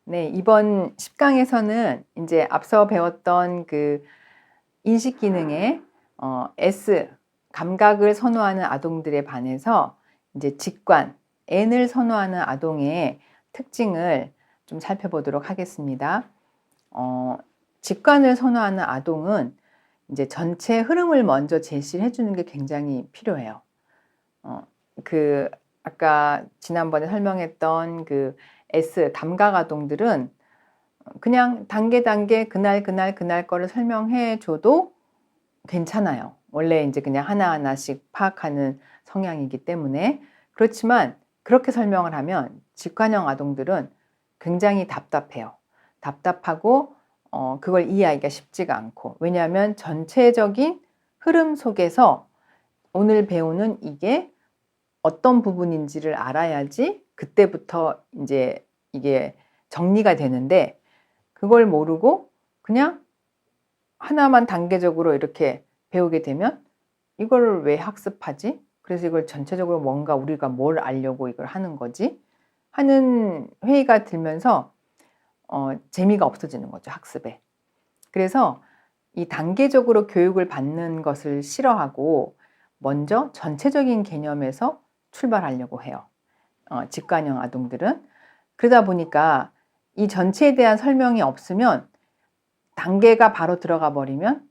네, 이번 10강에서는 이제 앞서 배웠던 그 인식 기능의 S, 감각을 선호하는 아동들에 반해서 이제 직관, N을 선호하는 아동의 특징을 좀 살펴보도록 하겠습니다. 직관을 선호하는 아동은 이제 전체 흐름을 먼저 제시를 해주는 게 굉장히 필요해요. 아까 지난번에 설명했던 그 S, 감각 아동들은 그냥 단계 그날 거를 설명해 줘도 괜찮아요. 원래 이제 그냥 하나하나씩 파악하는 성향이기 때문에. 그렇지만 그렇게 설명을 하면 직관형 아동들은 굉장히 답답해요. 답답하고 그걸 이해하기가 쉽지가 않고, 왜냐하면 전체적인 흐름 속에서 오늘 배우는 이게 어떤 부분인지를 알아야지 그때부터 이제 이게 정리가 되는데, 그걸 모르고 그냥 하나만 단계적으로 이렇게 배우게 되면 이걸 왜 학습하지? 그래서 이걸 전체적으로 뭔가 우리가 뭘 알려고 이걸 하는 거지? 하는 회의가 들면서 재미가 없어지는 거죠, 학습에. 그래서 이 단계적으로 교육을 받는 것을 싫어하고 먼저 전체적인 개념에서 출발하려고 해요. 직관형 아동들은. 그러다 보니까 이 전체에 대한 설명이 없으면 단계가 바로 들어가 버리면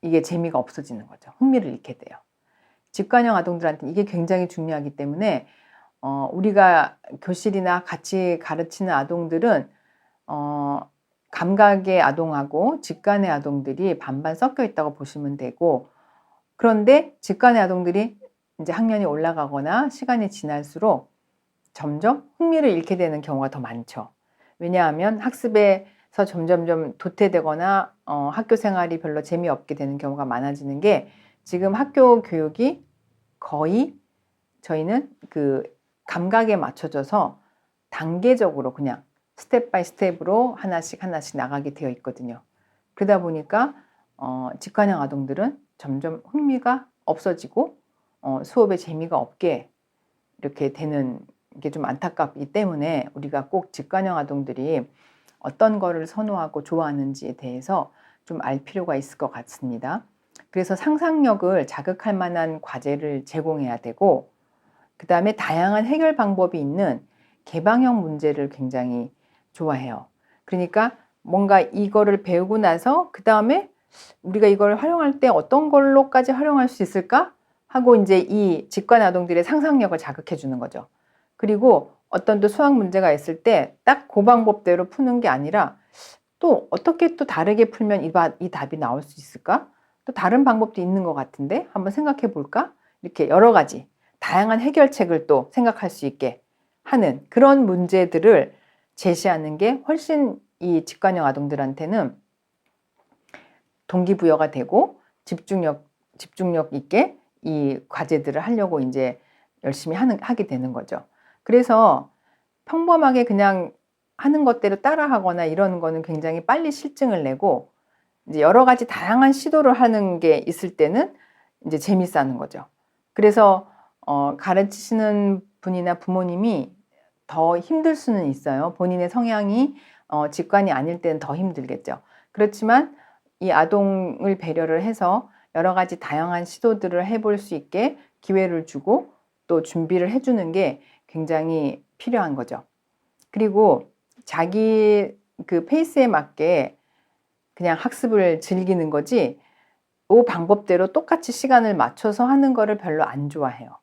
이게 재미가 없어지는 거죠. 흥미를 잃게 돼요. 직관형 아동들한테는 이게 굉장히 중요하기 때문에 우리가 교실이나 같이 가르치는 아동들은 감각의 아동하고 직관의 아동들이 반반 섞여 있다고 보시면 되고, 그런데 직관의 아동들이 이제 학년이 올라가거나 시간이 지날수록 점점 흥미를 잃게 되는 경우가 더 많죠. 왜냐하면 학습에서 점점점 도태되거나 학교 생활이 별로 재미없게 되는 경우가 많아지는 게, 지금 학교 교육이 거의 저희는 그 감각에 맞춰져서 단계적으로 그냥 스텝 바이 스텝으로 하나씩 나가게 되어 있거든요. 그러다 보니까 직관형 아동들은 점점 흥미가 없어지고 수업에 재미가 없게 이렇게 되는 게 좀 안타깝기 때문에, 우리가 꼭 직관형 아동들이 어떤 거를 선호하고 좋아하는지에 대해서 좀 알 필요가 있을 것 같습니다. 그래서 상상력을 자극할 만한 과제를 제공해야 되고, 그 다음에 다양한 해결 방법이 있는 개방형 문제를 굉장히 좋아해요. 그러니까 뭔가 이거를 배우고 나서 그 다음에 우리가 이걸 활용할 때 어떤 걸로까지 활용할 수 있을까 하고 이제 이 직관 아동들의 상상력을 자극해 주는 거죠. 그리고 어떤 또 수학 문제가 있을 때 딱 그 방법대로 푸는 게 아니라 또 어떻게 또 다르게 풀면 이 답이 나올 수 있을까? 또 다른 방법도 있는 것 같은데 한번 생각해 볼까? 이렇게 여러 가지 다양한 해결책을 또 생각할 수 있게 하는 그런 문제들을 제시하는 게 훨씬 이 직관형 아동들한테는 동기부여가 되고 집중력 있게 이 과제들을 하려고 이제 열심히 하게 되는 거죠. 그래서 평범하게 그냥 하는 것대로 따라하거나 이러는 거는 굉장히 빨리 실증을 내고, 이제 여러 가지 다양한 시도를 하는 게 있을 때는 이제 재밌어 하는 거죠. 그래서 가르치시는 분이나 부모님이 더 힘들 수는 있어요. 본인의 성향이 직관이 아닐 때는 더 힘들겠죠. 그렇지만 이 아동을 배려를 해서 여러 가지 다양한 시도들을 해볼 수 있게 기회를 주고 또 준비를 해주는 게 굉장히 필요한 거죠. 그리고 자기 그 페이스에 맞게 그냥 학습을 즐기는 거지, 그 방법대로 똑같이 시간을 맞춰서 하는 거를 별로 안 좋아해요.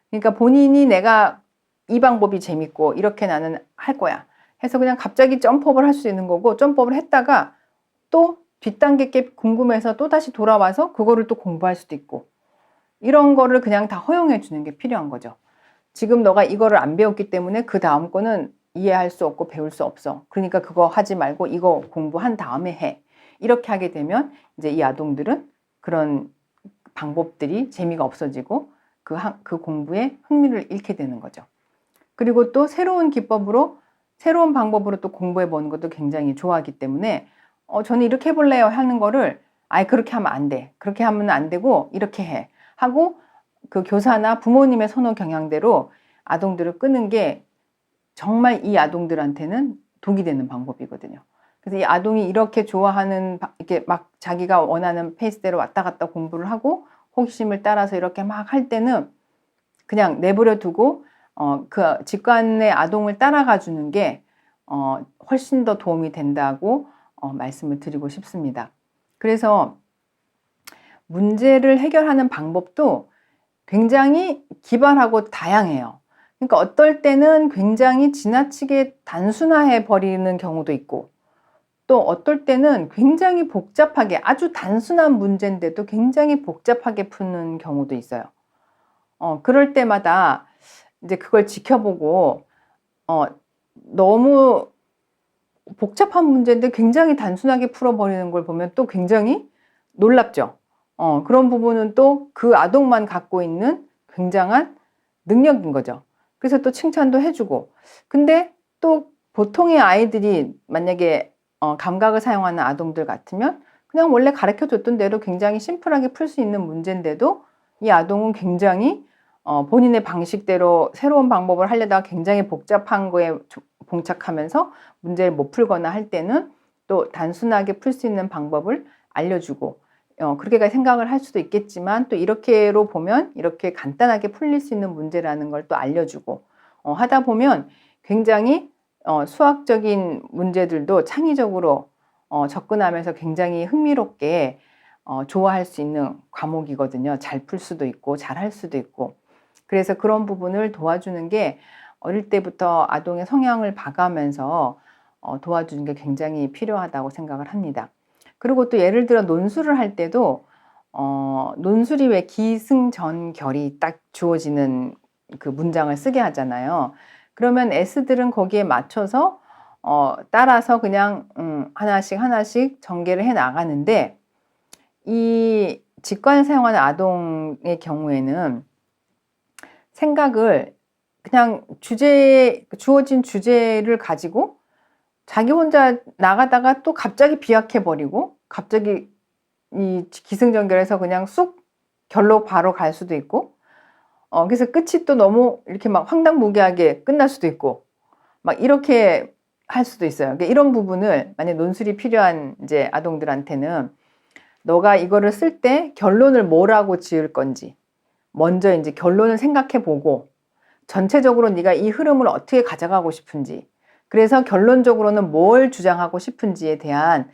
그러니까 본인이 내가 이 방법이 재밌고 이렇게 나는 할 거야 해서 그냥 갑자기 점프업을 할 수 있는 거고, 점프업을 했다가 또 뒷단계 게 궁금해서 또 다시 돌아와서 그거를 또 공부할 수도 있고, 이런 거를 그냥 다 허용해 주는 게 필요한 거죠. 지금 너가 이거를 안 배웠기 때문에 그 다음 거는 이해할 수 없고 배울 수 없어. 그러니까 그거 하지 말고 이거 공부한 다음에 해. 이렇게 하게 되면 이제 이 아동들은 그런 방법들이 재미가 없어지고 그 공부에 흥미를 잃게 되는 거죠. 그리고 또 새로운 방법으로 또 공부해 보는 것도 굉장히 좋아하기 때문에 저는 이렇게 해볼래요 하는 거를 아예 그렇게 하면 안 돼. 그렇게 하면 안 되고 이렇게 해. 하고 그 교사나 부모님의 선호 경향대로 아동들을 끄는 게 정말 이 아동들한테는 독이 되는 방법이거든요. 그래서 이 아동이 이렇게 좋아하는, 이렇게 막 자기가 원하는 페이스대로 왔다 갔다 공부를 하고 호기심을 따라서 이렇게 막 할 때는 그냥 내버려 두고 그 직관의 아동을 따라가 주는 게 훨씬 더 도움이 된다고 말씀을 드리고 싶습니다. 그래서 문제를 해결하는 방법도 굉장히 기발하고 다양해요. 그러니까 어떨 때는 굉장히 지나치게 단순화해 버리는 경우도 있고, 또 어떨 때는 굉장히 복잡하게, 아주 단순한 문제인데도 굉장히 복잡하게 푸는 경우도 있어요. 그럴 때마다 이제 그걸 지켜보고, 너무 복잡한 문제인데 굉장히 단순하게 풀어버리는 걸 보면 또 굉장히 놀랍죠. 그런 부분은 또 그 아동만 갖고 있는 굉장한 능력인 거죠. 그래서 또 칭찬도 해주고. 근데 또 보통의 아이들이 만약에 감각을 사용하는 아동들 같으면 그냥 원래 가르쳐 줬던 대로 굉장히 심플하게 풀 수 있는 문제인데도 이 아동은 굉장히 본인의 방식대로 새로운 방법을 하려다가 굉장히 복잡한 거에 봉착하면서 문제를 못 풀거나 할 때는 또 단순하게 풀 수 있는 방법을 알려주고, 그렇게 생각을 할 수도 있겠지만 또 이렇게로 보면 이렇게 간단하게 풀릴 수 있는 문제라는 걸 또 알려주고 하다 보면 굉장히 수학적인 문제들도 창의적으로 접근하면서 굉장히 흥미롭게 좋아할 수 있는 과목이거든요. 잘 풀 수도 있고 잘 할 수도 있고. 그래서 그런 부분을 도와주는 게 어릴 때부터 아동의 성향을 봐가면서 도와주는 게 굉장히 필요하다고 생각을 합니다. 그리고 또 예를 들어 논술을 할 때도 논술이 왜 기승전결이 딱 주어지는 그 문장을 쓰게 하잖아요. 그러면 S들은 거기에 맞춰서 따라서 그냥 하나씩 하나씩 전개를 해 나가는데, 이 직관을 사용하는 아동의 경우에는 생각을 그냥 주어진 주제를 가지고 자기 혼자 나가다가 또 갑자기 비약해버리고 갑자기 이 기승전결해서 그냥 쑥 결로 바로 갈 수도 있고, 그래서 끝이 또 너무 이렇게 막 황당무계하게 끝날 수도 있고, 막 이렇게 할 수도 있어요. 그러니까 이런 부분을 만약 논술이 필요한 이제 아동들한테는 너가 이거를 쓸 때 결론을 뭐라고 지을 건지 먼저 이제 결론을 생각해 보고, 전체적으로 네가 이 흐름을 어떻게 가져가고 싶은지, 그래서 결론적으로는 뭘 주장하고 싶은지에 대한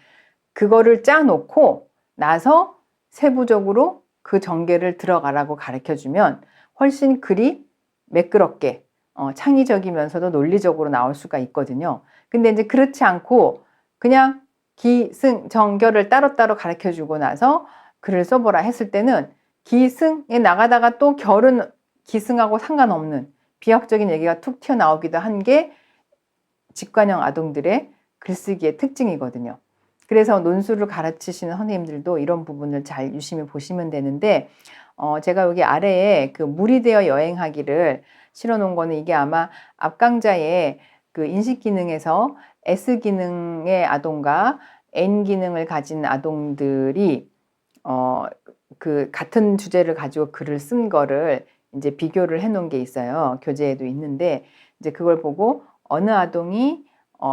그거를 짜놓고 나서 세부적으로 그 전개를 들어가라고 가르쳐주면 훨씬 글이 매끄럽게 창의적이면서도 논리적으로 나올 수가 있거든요. 근데 이제 그렇지 않고 그냥 기승전결을 따로따로 가르쳐주고 나서 글을 써보라 했을 때는 기승에 나가다가 또 결은 기승하고 상관없는 비약적인 얘기가 툭 튀어나오기도 한 게 직관형 아동들의 글쓰기의 특징이거든요. 그래서 논술을 가르치시는 선생님들도 이런 부분을 잘 유심히 보시면 되는데, 제가 여기 아래에 그 물이 되어 여행하기를 실어 놓은 거는 이게 아마 앞 강좌에 그 인식 기능에서 S 기능의 아동과 N 기능을 가진 아동들이 그 같은 주제를 가지고 글을 쓴 거를 이제 비교를 해 놓은 게 있어요. 교재에도 있는데, 이제 그걸 보고 어느 아동이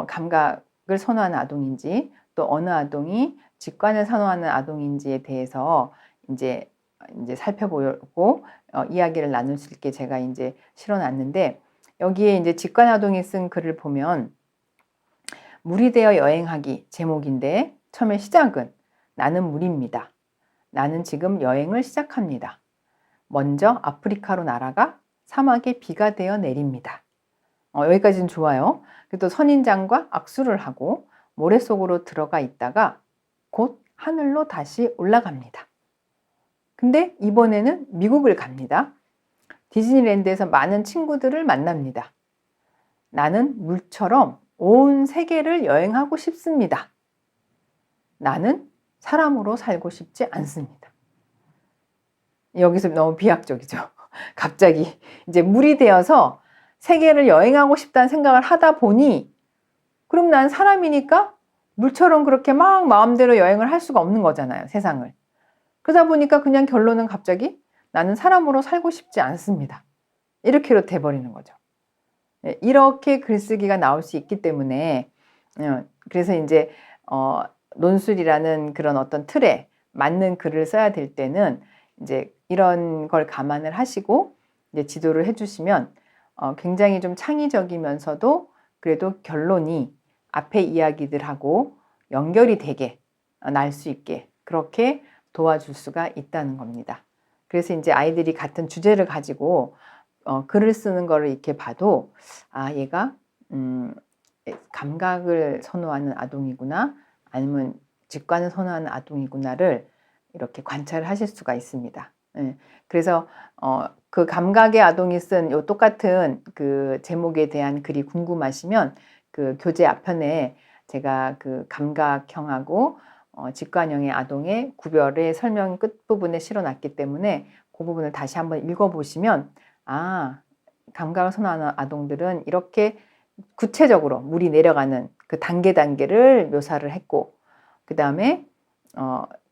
감각을 선호하는 아동인지, 또 어느 아동이 직관을 선호하는 아동인지에 대해서 이제 살펴보고 이야기를 나눌 수 있게 제가 이제 실어놨는데, 여기에 이제 직관 아동이 쓴 글을 보면 물이 되어 여행하기 제목인데, 처음에 시작은 나는 물입니다. 나는 지금 여행을 시작합니다. 먼저 아프리카로 날아가 사막에 비가 되어 내립니다. 여기까지는 좋아요. 그래도 선인장과 악수를 하고 모래 속으로 들어가 있다가 곧 하늘로 다시 올라갑니다. 근데 이번에는 미국을 갑니다. 디즈니랜드에서 많은 친구들을 만납니다. 나는 물처럼 온 세계를 여행하고 싶습니다. 나는 사람으로 살고 싶지 않습니다. 여기서 너무 비약적이죠. 갑자기 이제 물이 되어서 세계를 여행하고 싶다는 생각을 하다 보니, 그럼 난 사람이니까 물처럼 그렇게 막 마음대로 여행을 할 수가 없는 거잖아요, 세상을. 그러다 보니까 그냥 결론은 갑자기 나는 사람으로 살고 싶지 않습니다. 이렇게로 돼버리는 거죠. 이렇게 글쓰기가 나올 수 있기 때문에 그래서 이제 논술이라는 그런 어떤 틀에 맞는 글을 써야 될 때는 이제 이런 걸 감안을 하시고 이제 지도를 해주시면 굉장히 좀 창의적이면서도 그래도 결론이 앞에 이야기들하고 연결이 되게 날 수 있게 그렇게 도와줄 수가 있다는 겁니다. 그래서 이제 아이들이 같은 주제를 가지고 글을 쓰는 거를 이렇게 봐도 아 얘가 감각을 선호하는 아동이구나 아니면 직관을 선호하는 아동이구나를 이렇게 관찰을 하실 수가 있습니다. 그래서 그 감각의 아동이 쓴 요 똑같은 그 제목에 대한 글이 궁금하시면 그 교재 앞편에 제가 그 감각형하고 직관형의 아동의 구별의 설명 끝부분에 실어놨기 때문에 그 부분을 다시 한번 읽어보시면 아 감각을 선호하는 아동들은 이렇게 구체적으로 물이 내려가는 그 단계를 묘사를 했고 그 다음에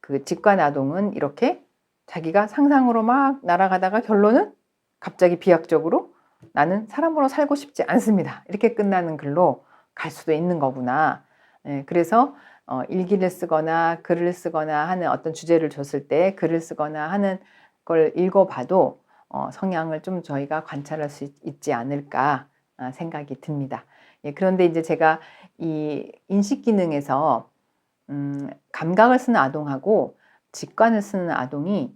그 직관 아동은 이렇게 자기가 상상으로 막 날아가다가 결론은 갑자기 비약적으로 나는 사람으로 살고 싶지 않습니다. 이렇게 끝나는 글로 갈 수도 있는 거구나. 그래서 일기를 쓰거나 글을 쓰거나 하는 어떤 주제를 줬을 때 글을 쓰거나 하는 걸 읽어봐도 성향을 좀 저희가 관찰할 수 있지 않을까 생각이 듭니다. 그런데 이제 제가 이 인식 기능에서 감각을 쓰는 아동하고 직관을 쓰는 아동이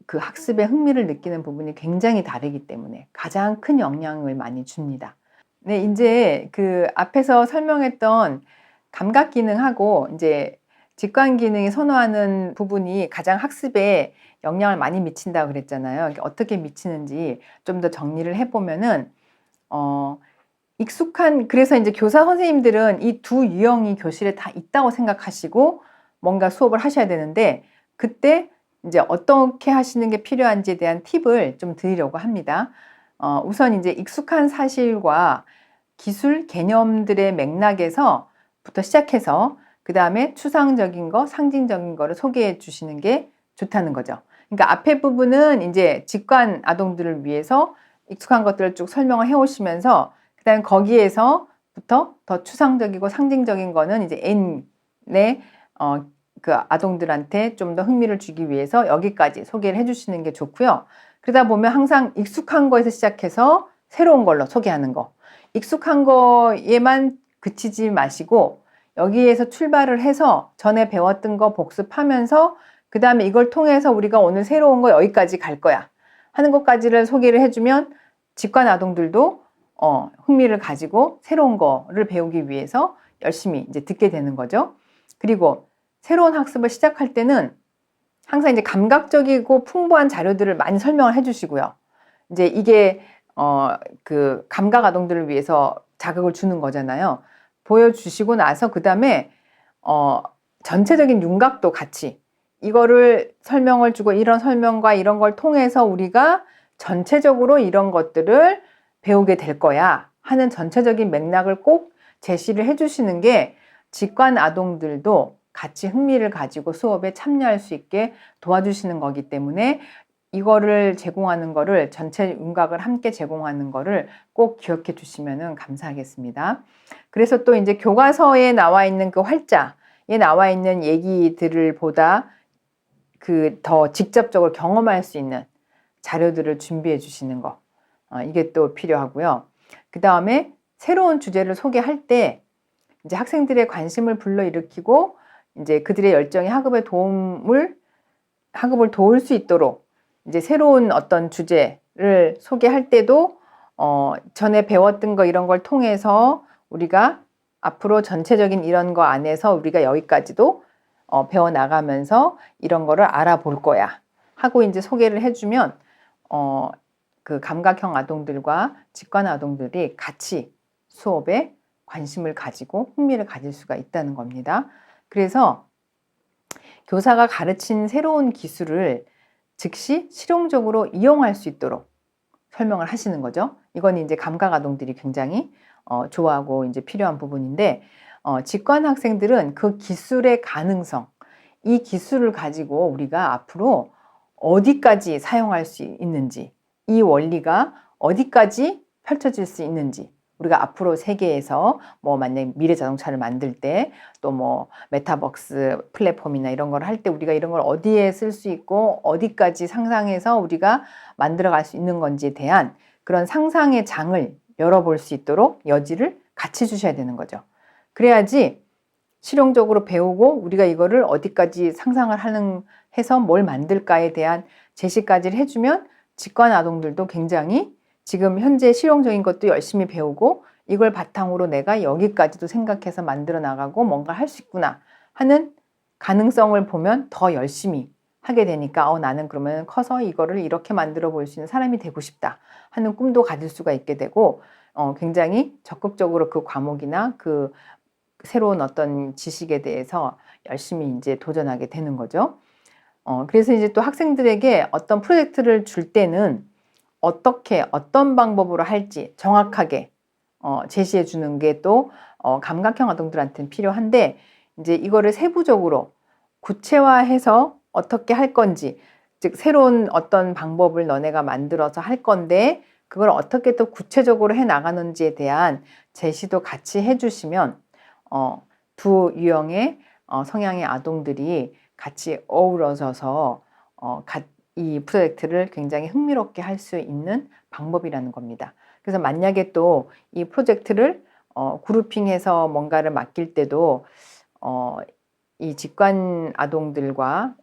그 학습에 흥미를 느끼는 부분이 굉장히 다르기 때문에 가장 큰 영향을 많이 줍니다. 네, 이제 그 앞에서 설명했던 감각 기능하고 이제 직관 기능이 선호하는 부분이 가장 학습에 영향을 많이 미친다고 그랬잖아요. 어떻게 미치는지 좀 더 정리를 해보면은 그래서 이제 교사 선생님들은 이 두 유형이 교실에 다 있다고 생각하시고 뭔가 수업을 하셔야 되는데 그때 이제 어떻게 하시는 게 필요한지에 대한 팁을 좀 드리려고 합니다. 우선 이제 익숙한 사실과 기술 개념들의 맥락에서부터 시작해서 그 다음에 추상적인 거, 상징적인 거를 소개해 주시는 게 좋다는 거죠. 그러니까 앞에 부분은 이제 직관 아동들을 위해서 익숙한 것들을 쭉 설명을 해 오시면서 그 다음에 거기에서부터 더 추상적이고 상징적인 거는 이제 N의 그 아동들한테 좀 더 흥미를 주기 위해서 여기까지 소개를 해 주시는 게 좋고요. 그러다 보면 항상 익숙한 거에서 시작해서 새로운 걸로 소개하는 거. 익숙한 거에만 그치지 마시고 여기에서 출발을 해서 전에 배웠던 거 복습하면서 그 다음에 이걸 통해서 우리가 오늘 새로운 거 여기까지 갈 거야 하는 것까지를 소개를 해주면 직관 아동들도 흥미를 가지고 새로운 거를 배우기 위해서 열심히 이제 듣게 되는 거죠. 그리고 새로운 학습을 시작할 때는 항상 이제 감각적이고 풍부한 자료들을 많이 설명을 해주시고요. 이제 이게 그 감각 아동들을 위해서 자극을 주는 거잖아요. 보여주시고 나서 그 다음에 전체적인 윤곽도 같이 이거를 설명을 주고 이런 설명과 이런 걸 통해서 우리가 전체적으로 이런 것들을 배우게 될 거야 하는 전체적인 맥락을 꼭 제시를 해주시는 게 직관 아동들도 같이 흥미를 가지고 수업에 참여할 수 있게 도와주시는 거기 때문에 이거를 제공하는 거를 전체 윤곽을 함께 제공하는 거를 꼭 기억해 주시면 감사하겠습니다. 그래서 또 이제 교과서에 나와 있는 그 활자에 나와 있는 얘기들을 보다 그 더 직접적으로 경험할 수 있는 자료들을 준비해 주시는 거 이게 또 필요하고요. 그 다음에 새로운 주제를 소개할 때 이제 학생들의 관심을 불러일으키고 이제 그들의 열정이 학업을 도울 수 있도록 이제 새로운 어떤 주제를 소개할 때도 전에 배웠던 거 이런 걸 통해서 우리가 앞으로 전체적인 이런 거 안에서 우리가 여기까지도 배워나가면서 이런 거를 알아볼 거야 하고 이제 소개를 해주면 그 감각형 아동들과 직관 아동들이 같이 수업에 관심을 가지고 흥미를 가질 수가 있다는 겁니다. 그래서 교사가 가르친 새로운 기술을 즉시 실용적으로 이용할 수 있도록 설명을 하시는 거죠. 이건 이제 감각 아동들이 굉장히 좋아하고 이제 필요한 부분인데 직관 학생들은 그 기술의 가능성, 이 기술을 가지고 우리가 앞으로 어디까지 사용할 수 있는지, 이 원리가 어디까지 펼쳐질 수 있는지 우리가 앞으로 세계에서 뭐 만약 미래 자동차를 만들 때 또 뭐 메타버스 플랫폼이나 이런 걸 할 때 우리가 이런 걸 어디에 쓸 수 있고 어디까지 상상해서 우리가 만들어 갈 수 있는 건지에 대한 그런 상상의 장을 열어볼 수 있도록 여지를 같이 주셔야 되는 거죠. 그래야지 실용적으로 배우고 우리가 이거를 어디까지 상상을 해서 뭘 만들까에 대한 제시까지를 해주면 직관 아동들도 굉장히 지금 현재 실용적인 것도 열심히 배우고 이걸 바탕으로 내가 여기까지도 생각해서 만들어 나가고 뭔가 할 수 있구나 하는 가능성을 보면 더 열심히 하게 되니까 나는 그러면 커서 이거를 이렇게 만들어 볼 수 있는 사람이 되고 싶다 하는 꿈도 가질 수가 있게 되고 굉장히 적극적으로 그 과목이나 그 새로운 어떤 지식에 대해서 열심히 이제 도전하게 되는 거죠. 그래서 이제 또 학생들에게 어떤 프로젝트를 줄 때는 어떻게 어떤 방법으로 할지 정확하게 제시해 주는 게 또 감각형 아동들한테는 필요한데 이제 이거를 세부적으로 구체화해서 어떻게 할 건지 즉 새로운 어떤 방법을 너네가 만들어서 할 건데 그걸 어떻게 또 구체적으로 해 나가는지에 대한 제시도 같이 해주시면 두 유형의 성향의 아동들이 같이 어우러져서 이 프로젝트를 굉장히 흥미롭게 할 수 있는 방법이라는 겁니다. 그래서 만약에 또 이 프로젝트를 그룹핑해서 뭔가를 맡길 때도 이 직관 아동들과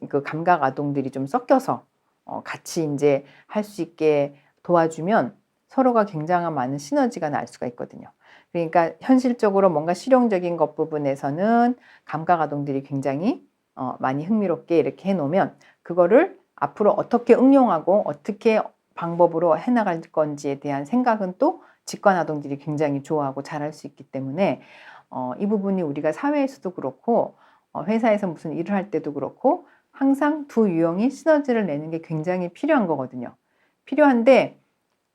그 감각 아동들이 좀 섞여서 같이 이제 할 수 있게 도와주면 서로가 굉장한 많은 시너지가 날 수가 있거든요. 그러니까 현실적으로 뭔가 실용적인 것 부분에서는 감각 아동들이 굉장히 많이 흥미롭게 이렇게 해놓으면 그거를 앞으로 어떻게 응용하고 어떻게 방법으로 해나갈 건지에 대한 생각은 또 직관 아동들이 굉장히 좋아하고 잘할 수 있기 때문에 이 부분이 우리가 사회에서도 그렇고 회사에서 무슨 일을 할 때도 그렇고 항상 두 유형이 시너지를 내는 게 굉장히 필요한 거거든요. 필요한데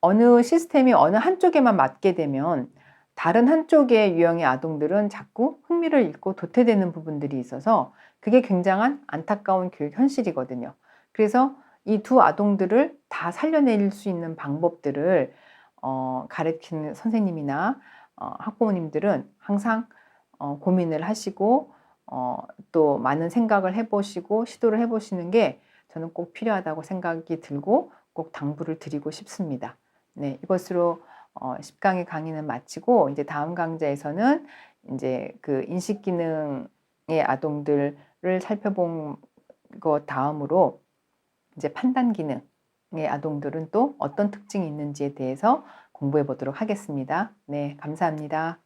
어느 시스템이 어느 한쪽에만 맞게 되면 다른 한쪽의 유형의 아동들은 자꾸 흥미를 잃고 도태되는 부분들이 있어서 그게 굉장한 안타까운 교육 현실이거든요. 그래서 이 두 아동들을 다 살려낼 수 있는 방법들을 가르치는 선생님이나 학부모님들은 항상 고민을 하시고 또 많은 생각을 해보시고 시도를 해보시는 게 저는 꼭 필요하다고 생각이 들고 꼭 당부를 드리고 싶습니다. 네, 이것으로 10강의 강의는 마치고 이제 다음 강좌에서는 이제 그 인식 기능의 아동들을 살펴본 것 다음으로 이제 판단 기능의 아동들은 또 어떤 특징이 있는지에 대해서 공부해 보도록 하겠습니다. 네, 감사합니다.